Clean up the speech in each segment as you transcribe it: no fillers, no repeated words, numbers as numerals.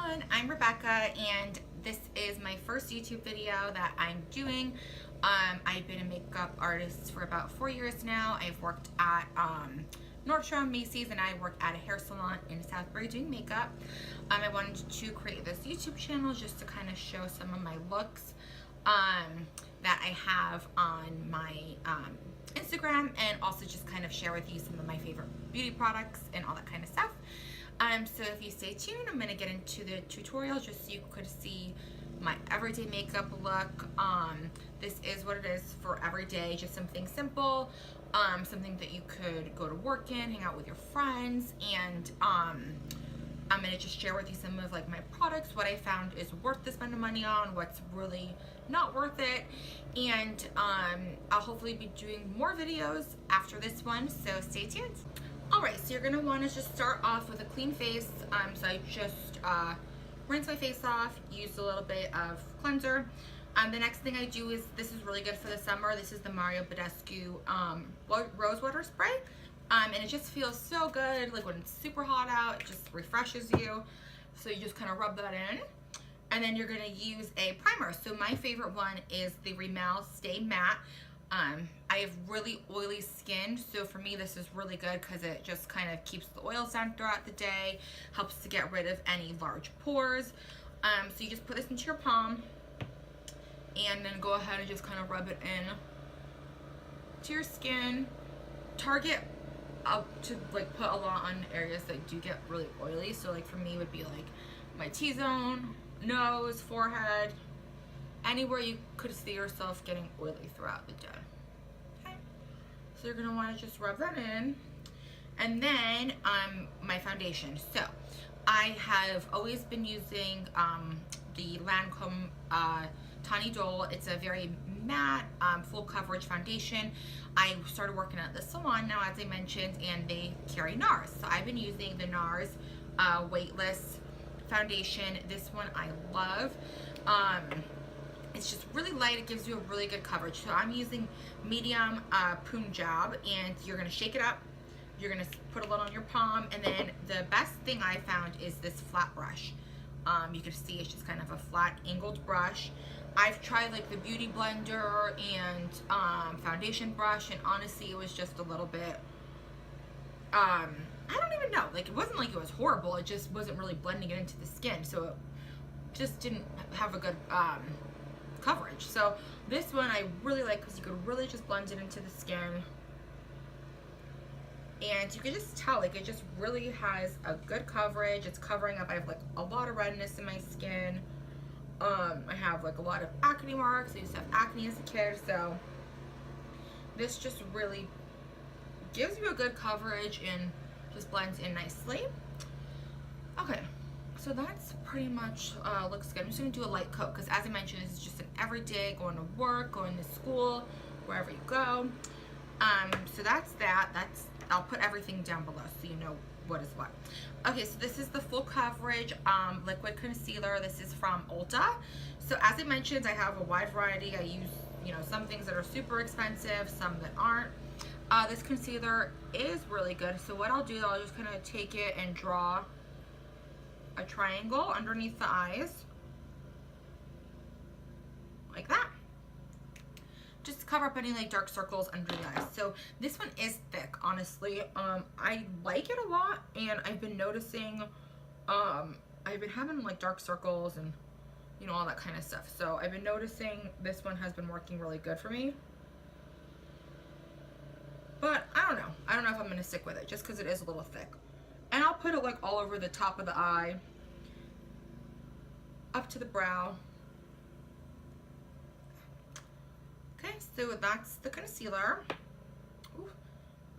everyone, I'm Rebecca and this is my first YouTube video that I'm doing. I've been a makeup artist for about 4 years now. I've worked at Nordstrom, Macy's, and I work at a hair salon in Southbury doing makeup. I wanted to create this YouTube channel just to kind of show some of my looks that I have on my Instagram, and also just kind of share with you some of my favorite beauty products and all that kind of stuff. So if you stay tuned, I'm going to get into the tutorial just so you could see my everyday makeup look. This is what it is for every day, just something simple, something that you could go to work in, hang out with your friends, and I'm going to just share with you some of like my products, what I found is worth to spend the money on, what's really not worth it, and I'll hopefully be doing more videos after this one, so stay tuned. Alright, so you're going to want to just start off with a clean face. So I just rinse my face off, use a little bit of cleanser. The next thing I do is, this is really good for the summer, this is the Badescu Rosewater spray. And it just feels so good, like when it's super hot out, it just refreshes you. So you just kind of rub that in. And then you're going to use a primer. So my favorite one is the Rimmel Stay Matte. I have really oily skin, so for me this is really good because it just kind of keeps the oils down throughout the day, helps to get rid of any large pores. So you just put this into your palm and then go ahead and just kind of rub it in to your skin. Target up to like put a lot on areas that do get really oily, so like for me it would be like my T-zone, nose, forehead, anywhere you could see yourself getting oily throughout the day. Okay, so you're gonna want to just rub that in. And then my foundation. So I have always been using the Lancome Tawny Dole. It's a very matte, full coverage foundation. I started working at the salon now, as I mentioned, and they carry NARS. So I've been using the NARS Weightless foundation. This one I love. It's just really light, it gives you a really good coverage. So I'm using medium Punjab, and you're gonna shake it up. You're gonna put a little on your palm, and then the best thing I found is this flat brush. You can see it's just kind of a flat angled brush. I've tried like the Beauty Blender and foundation brush, and honestly it was just a little bit, I don't even know, like it wasn't like it was horrible, it just wasn't really blending it into the skin, so it just didn't have a good coverage. So this one I really like because you could really just blend it into the skin, and you can just tell like it just really has a good coverage. It's covering up, I have like a lot of redness in my skin. I have like a lot of acne marks. I used to have acne as a kid, so this just really gives you a good coverage and just blends in nicely. Okay, so that's pretty much looks good. I'm just going to do a light coat because, as I mentioned, this is just an everyday, going to work, going to school, wherever you go. So that's that. I'll put everything down below so you know what is what. Okay, so this is the full coverage liquid concealer. This is from Ulta. So as I mentioned, I have a wide variety. I use, you know, some things that are super expensive, some that aren't. This concealer is really good. So what I'll do, I'll just kind of take it and draw a triangle underneath the eyes like that, just to cover up any like dark circles under the eyes. So this one is thick, honestly. I like it a lot, and I've been noticing I've been having like dark circles and, you know, all that kind of stuff. So I've been noticing this one has been working really good for me, but I don't know if I'm gonna stick with it just because it is a little thick. And I'll put it like all over the top of the eye, up to the brow. Okay, so that's the concealer. Ooh,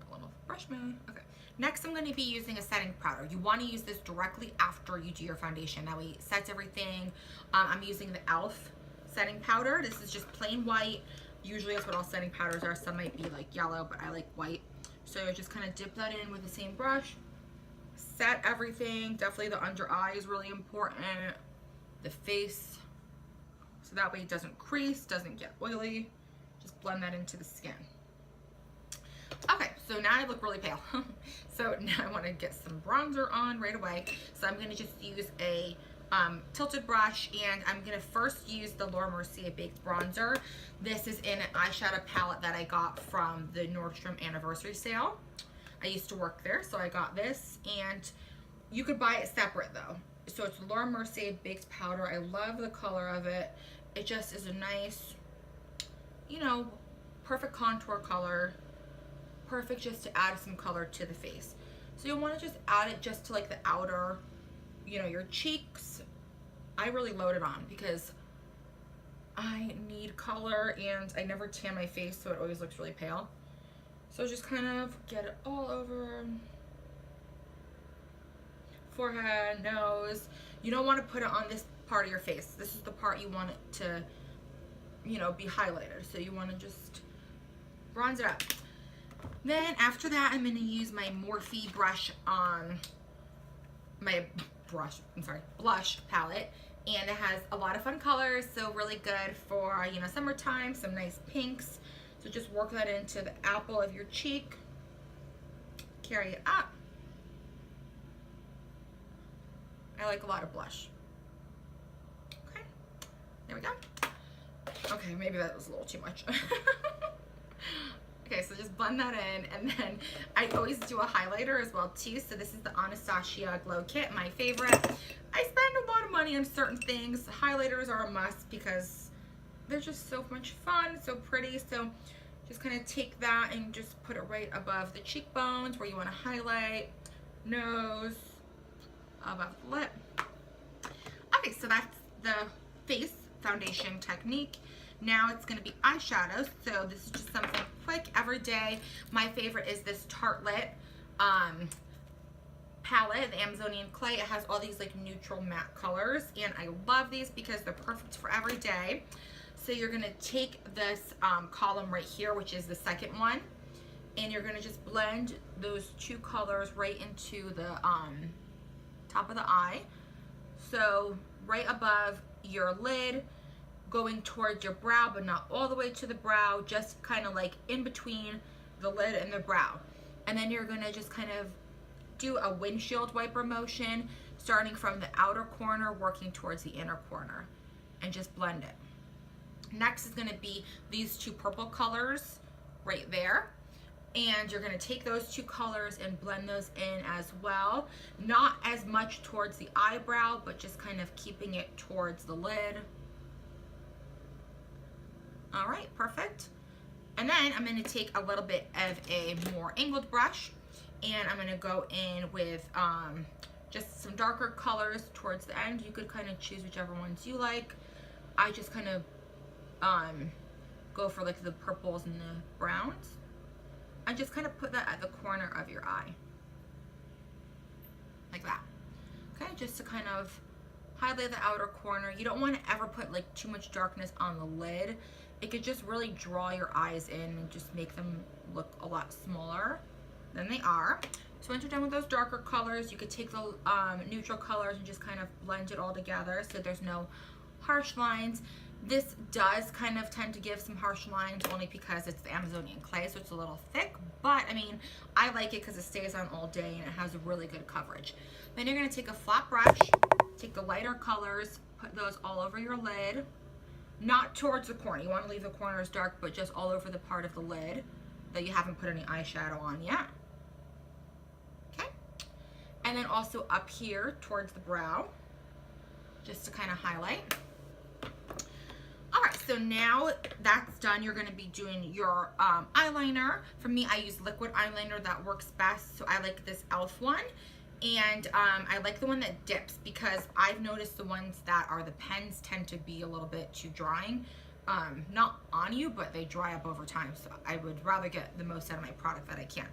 a little brush me. Okay, next I'm going to be using a setting powder. You want to use this directly after you do your foundation. That way it sets everything. I'm using the e.l.f. setting powder. This is just plain white. Usually that's what all setting powders are. Some might be like yellow, but I like white. So just kind of dip that in with the same brush. Set everything. Definitely the under eye is really important. The face, so that way it doesn't crease, doesn't get oily. Just blend that into the skin. Okay, so now I look really pale. So now I want to get some bronzer on right away. So I'm going to just use a tilted brush, and I'm gonna first use the Mercier Baked Bronzer. This is in an eyeshadow palette that I got from the Nordstrom anniversary sale. I used to work there, so I got this, and you could buy it separate though. So it's Mercier Baked Powder. I love the color of it. It just is a nice, you know, perfect contour color. Perfect just to add some color to the face. So you'll want to just add it just to like the outer, you know, your cheeks. I really load it on because I need color and I never tan my face, so it always looks really pale. So just kind of get it all over forehead, nose. You don't want to put it on this part of your face. This is the part you want it to, you know, be highlighted. So you want to just bronze it up. Then after that, I'm going to use my Morphe brush on my blush palette, and it has a lot of fun colors, so really good for, you know, summertime, some nice pinks. So just work that into the apple of your cheek, carry it up. I like a lot of blush. Okay, there we go. Okay, maybe that was a little too much. Okay, so just blend that in, and then I always do a highlighter as well too. So this is the Anastasia Glow Kit, my favorite. I spend a lot of money on certain things. Highlighters are a must because they're just so much fun, so pretty. So just kind of take that and just put it right above the cheekbones where you want to highlight, nose, above the lip. Okay, so that's the face foundation technique. Now it's going to be eyeshadows. So this is just something quick every day. My favorite is this Tartelette palette, the Amazonian clay. It has all these like neutral matte colors, and I love these because they're perfect for every day. So you're going to take this column right here, which is the second one, and you're going to just blend those two colors right into the top of the eye. So right above your lid, going towards your brow, but not all the way to the brow, just kind of like in between the lid and the brow. And then you're gonna just kind of do a windshield wiper motion, starting from the outer corner, working towards the inner corner, and just blend it. Next is gonna be these two purple colors right there. And you're gonna take those two colors and blend those in as well. Not as much towards the eyebrow, but just kind of keeping it towards the lid. All right, perfect. And then I'm going to take a little bit of a more angled brush, and I'm going to go in with just some darker colors towards the end. You could kind of choose whichever ones you like. I just kind of go for like the purples and the browns, and just kind of put that at the corner of your eye, like that. Okay, just to kind of highlight the outer corner. You don't want to ever put like too much darkness on the lid. It could just really draw your eyes in and just make them look a lot smaller than they are. So once you're done with those darker colors, you could take the neutral colors and just kind of blend it all together so there's no harsh lines. This does kind of tend to give some harsh lines only because it's the Amazonian clay, so it's a little thick, but I mean, I like it because it stays on all day and it has a really good coverage. Then you're going to take a flat brush, take the lighter colors, put those all over your lid. Not towards the corner. You want to leave the corners dark, but just all over the part of the lid that you haven't put any eyeshadow on yet. Okay. And then also up here towards the brow, just to kind of highlight. All right, so now that's done, you're going to be doing your eyeliner. For me, I use liquid eyeliner. That works best. So I like this e.l.f. one. And I like the one that dips because I've noticed the ones that are the pens tend to be a little bit too drying. Not on you, but they dry up over time. So I would rather get the most out of my product that I can.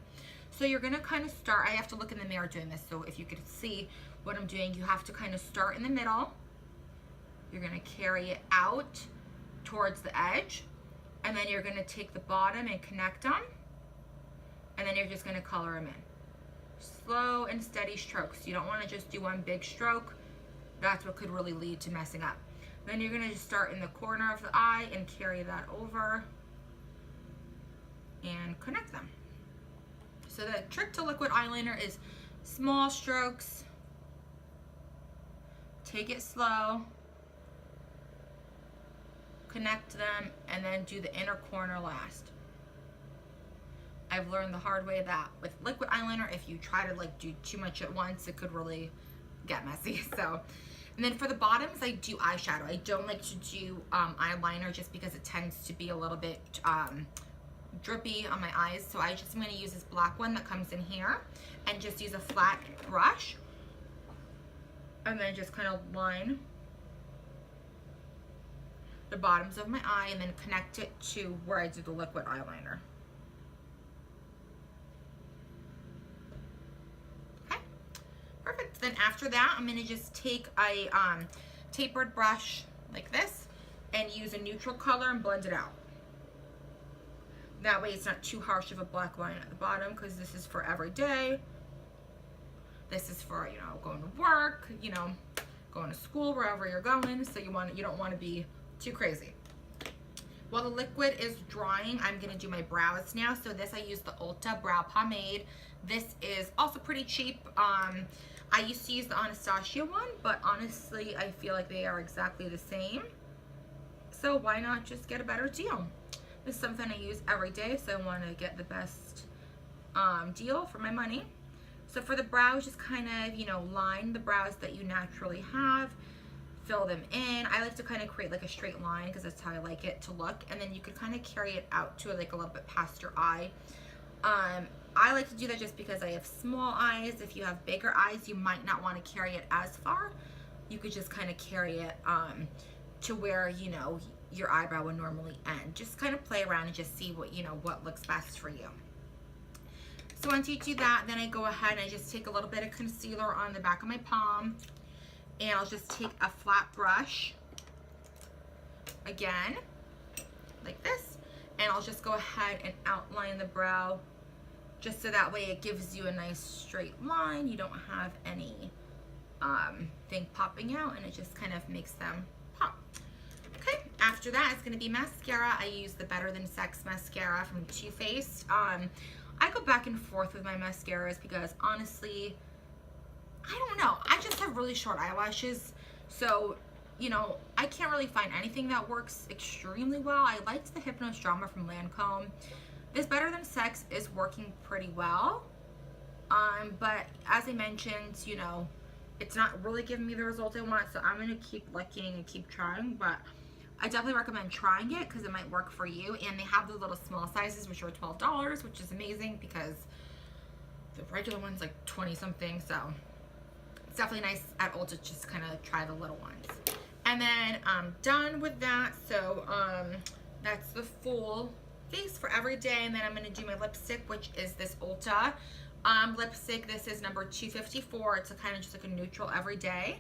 So you're going to kind of start, I have to look in the mirror doing this. So if you could see what I'm doing, you have to kind of start in the middle. You're going to carry it out towards the edge. And then you're going to take the bottom and connect them. And then you're just going to color them in. Slow and steady strokes. You don't want to just do one big stroke. That's what could really lead to messing up. Then you're going to just start in the corner of the eye and carry that over and connect them. So the trick to liquid eyeliner is small strokes take it slow, connect them, and then do the inner corner last. I've learned the hard way that with liquid eyeliner, if you try to like do too much at once, it could really get messy. So, and then for the bottoms, I do eyeshadow. I don't like to do eyeliner just because it tends to be a little bit drippy on my eyes. So I just am going to use this black one that comes in here and just use a flat brush and then just kind of line the bottoms of my eye and then connect it to where I do the liquid eyeliner. Okay, perfect. Then after that, I'm going to just take a tapered brush like this and use a neutral color and blend it out. That way it's not too harsh of a black line at the bottom, because this is for every day. This is for, you know, going to work, you know, going to school, wherever you're going. So you don't want to be too crazy. While the liquid is drying, I'm going to do my brows now. So this, I use the Ulta brow pomade. This is also pretty cheap. I used to use the Anastasia one, but honestly, I feel like they are exactly the same. So why not just get a better deal? This is something I use every day, so I want to get the best deal for my money. So for the brows, just kind of, you know, line the brows that you naturally have, fill them in. I like to kind of create like a straight line because that's how I like it to look, and then you could kind of carry it out to like a little bit past your eye. I like to do that just because I have small eyes. If you have bigger eyes, you might not want to carry it as far. You could just kind of carry it to where, you know, your eyebrow would normally end. Just kind of play around and just see what, you know, what looks best for you. So once you do that, then I go ahead and I just take a little bit of concealer on the back of my palm, and I'll just take a flat brush again like this, and I'll just go ahead and outline the brow just so that way it gives you a nice straight line. You don't have any thing popping out, and it just kind of makes them pop. Okay, after that, it's going to be mascara. I use the Better Than Sex mascara from Too Faced. I go back and forth with my mascaras because honestly, I don't know. I just have really short eyelashes, so, you know, I can't really find anything that works extremely well. I liked the Hypnose Drama from Lancome. This Better Than Sex is working pretty well, but as I mentioned, you know, it's not really giving me the result I want, so I'm going to keep looking and keep trying, but I definitely recommend trying it because it might work for you. And they have the little small sizes, which are $12, which is amazing because the regular one's like 20 something. So it's definitely nice at Ulta just to kind of try the little ones. And then I'm done with that. So that's the full face for every day. And then I'm going to do my lipstick, which is this Ulta lipstick. This is number 254. It's a kind of just like a neutral everyday.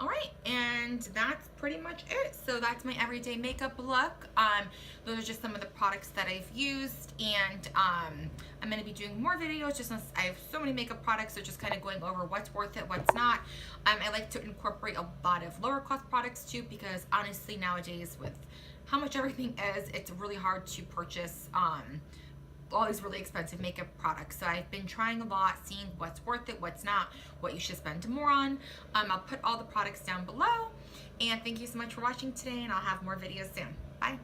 Alright, and that's pretty much it. So that's my everyday makeup look. Those are just some of the products that I've used, and I'm going to be doing more videos just since I have so many makeup products, so just kind of going over what's worth it, what's not. I like to incorporate a lot of lower cost products too, because honestly nowadays with how much everything is, it's really hard to purchase all these really expensive makeup products. So I've been trying a lot, seeing what's worth it, what's not, what you should spend more on. I'll put all the products down below, and thank you so much for watching today, and I'll have more videos soon. Bye.